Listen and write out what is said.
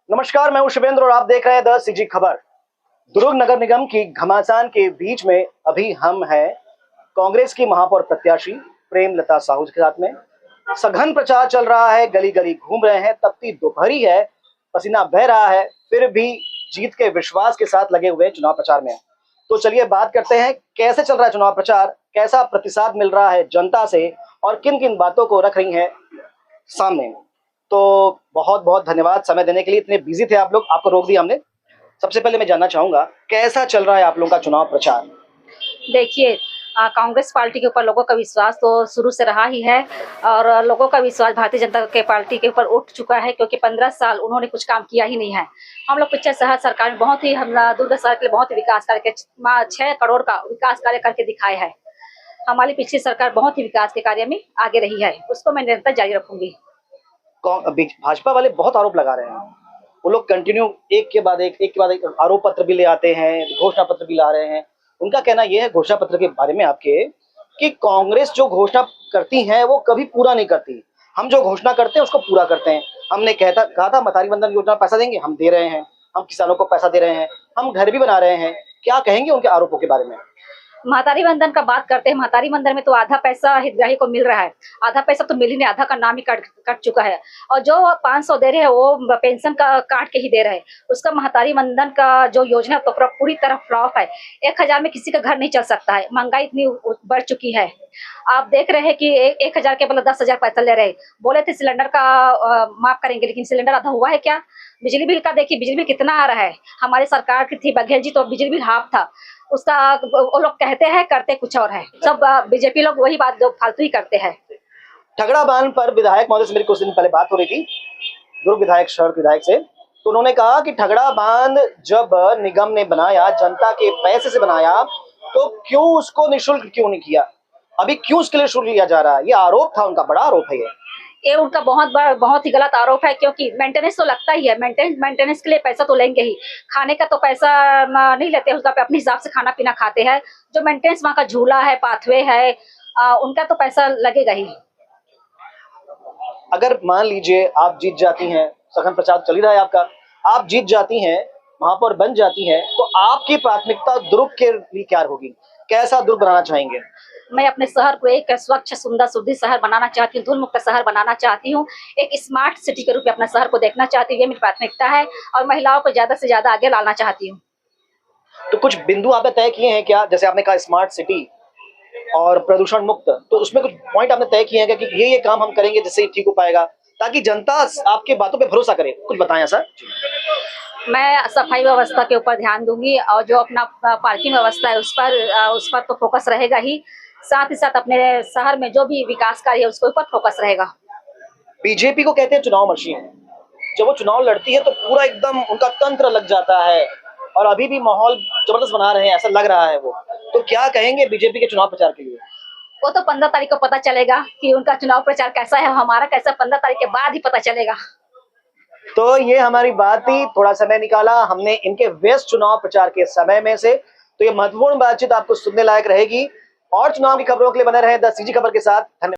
नमस्कार, मैं हूं शिवेंद्र और आप देख रहे हैं द सीजी खबर। दुर्ग नगर निगम की घमासान के बीच में अभी हम हैं कांग्रेस की महापौर प्रत्याशी प्रेमलता साहू के साथ में। सघन प्रचार चल रहा है, गली गली घूम रहे हैं, तपती दोपहरी है, पसीना बह रहा है, फिर भी जीत के विश्वास के साथ लगे हुए चुनाव प्रचार में। तो चलिए बात करते हैं कैसे चल रहा है चुनाव प्रचार, कैसा प्रतिसाद मिल रहा है जनता से और किन किन बातों को रख रही हैं सामने। तो बहुत बहुत धन्यवाद समय देने के लिए, इतने बिजी थे आप लोग, आपको रोक दिया हमने। सबसे पहले मैं जानना चाहूंगा कैसा चल रहा है आप लोगों का चुनाव प्रचार। देखिए, कांग्रेस पार्टी के ऊपर लोगों का विश्वास तो शुरू से रहा ही है और लोगों का विश्वास भारतीय जनता के पार्टी के ऊपर उठ चुका है, क्योंकि 15 साल उन्होंने कुछ काम किया ही नहीं है। हम लोग पिछले शहर सरकार में बहुत ही हम दुर्ग शहर के लिए बहुत ही विकास कार्य 6 करोड़ का विकास कार्य करके दिखाए है। हमारी पिछली सरकार बहुत ही विकास के कार्य में आगे रही है, उसको मैं निरंतर जारी रखूंगी। भाजपा वाले बहुत आरोप लगा रहे हैं, वो लोग कंटिन्यू एक के बाद एक आरोप पत्र भी ले आते हैं, घोषणा पत्र भी ला रहे हैं। उनका कहना यह है घोषणा पत्र के बारे में आपके कि कांग्रेस जो घोषणा करती है वो कभी पूरा नहीं करती, हम जो घोषणा करते हैं उसको पूरा करते हैं। हमने कहा था मतारी बंधन योजना पैसा देंगे, हम दे रहे हैं, हम किसानों को पैसा दे रहे हैं, हम घर भी बना रहे हैं। क्या कहेंगे उनके आरोपों के बारे में? महातारी बंधन का बात करते हैं, महातारी बंधन में तो आधा पैसा हितग्राही को मिल रहा है, आधा पैसा तो मिल ही नहीं, आधा का नाम ही कट चुका है। और जो 500 दे रहे हैं वो पेंशन का काट के ही दे रहे हैं। उसका महातारी बंधन का जो योजना तो पूरी तरह फ्लॉप है। 1000 में किसी का घर नहीं चल सकता है, महंगाई इतनी बढ़ चुकी है। आप देख रहे हैं कि 1000 के बदले 10,000 पैसा ले रहे हैं। बोले थे सिलेंडर का माफ करेंगे, लेकिन सिलेंडर आधा हुआ है क्या? बिजली बिल का देखिए, बिजली बिल कितना आ रहा है। हमारी सरकार की थी बघेल जी तो बिजली बिल हाफ था उसका। वो लोग कहते हैं, करते कुछ और है। सब बीजेपी लोग वही बात जो फालतू ही करते हैं। ठगड़ा बांध पर विधायक महोदय से मेरी कुछ दिन पहले बात हो रही थी, दुर्ग विधायक शहर विधायक से, तो उन्होंने कहा कि ठगड़ा बांध जब निगम ने बनाया, जनता के पैसे से बनाया, तो क्यों उसको निःशुल्क क्यों नहीं किया? अभी क्यों उसके लिए शुल्क लिया जा रहा है? ये आरोप था उनका, बड़ा आरोप है ये उनका बहुत ही गलत आरोप है, क्योंकि मेंटेनेंस तो लगता ही है। मेंटेनेंस के लिए पैसा तो लेंगे ही, खाने का तो पैसा नहीं लेते, उसका अपने हिसाब से खाना पीना खाते हैं। जो मेंटेनेंस वहाँ का झूला है, पाथवे है, उनका तो पैसा लगेगा ही। अगर मान लीजिए आप जीत जाती हैं, सघन प्रचार चल ही रहा है आपका, आप जीत जाती हैं, महापौर बन जाती हैं, तो आपकी प्राथमिकता दुर्ग के लिए क्या होगी? कैसा दुर्ग बनाना चाहेंगे? मैं अपने शहर को एक स्वच्छ, सुंदर, शुद्ध शहर बनाना चाहती हूँ, धूल मुक्त शहर बनाना चाहती हूँ। एक स्मार्ट सिटी के रूप में अपना शहर को देखना चाहती हूँ, ये मेरी प्राथमिकता है। और महिलाओं को ज्यादा से ज्यादा आगे लाना चाहती हूँ। तो कुछ बिंदु आपने तय किए हैं क्या? जैसे आपने कहा स्मार्ट सिटी और प्रदूषण मुक्त, तो उसमें कुछ पॉइंट आपने तय किए हैं कि ये काम हम करेंगे जिससे ये ठीक हो पाएगा, ताकि जनता आपके बातों पे भरोसा करे? कुछ बताएं सर। मैं सफाई व्यवस्था के ऊपर ध्यान दूंगी और जो अपना पार्किंग व्यवस्था है उस पर तो फोकस रहेगा ही। साथ ही साथ अपने शहर में जो भी विकास कार्य है उसके ऊपर फोकस रहेगा। बीजेपी को कहते हैं चुनाव मशीन, जब वो चुनाव लड़ती है तो पूरा एकदम उनका तंत्र लग जाता है और अभी भी माहौल जबरदस्त बना रहे हैं, ऐसा लग रहा है वो। तो क्या कहेंगे बीजेपी के चुनाव प्रचार के लिए? वो तो 15 तारीख को पता चलेगा कि उनका चुनाव प्रचार कैसा है, हमारा कैसा, 15 तारीख के बाद ही पता चलेगा। तो ये हमारी बात थी, थोड़ा समय निकाला हमने इनके व्यस्त चुनाव प्रचार के समय में से, तो ये महत्वपूर्ण बातचीत आपको सुनने लायक रहेगी। और चुनाव की खबरों के लिए बने रहे द सीजी खबर के साथ। धन्यवाद।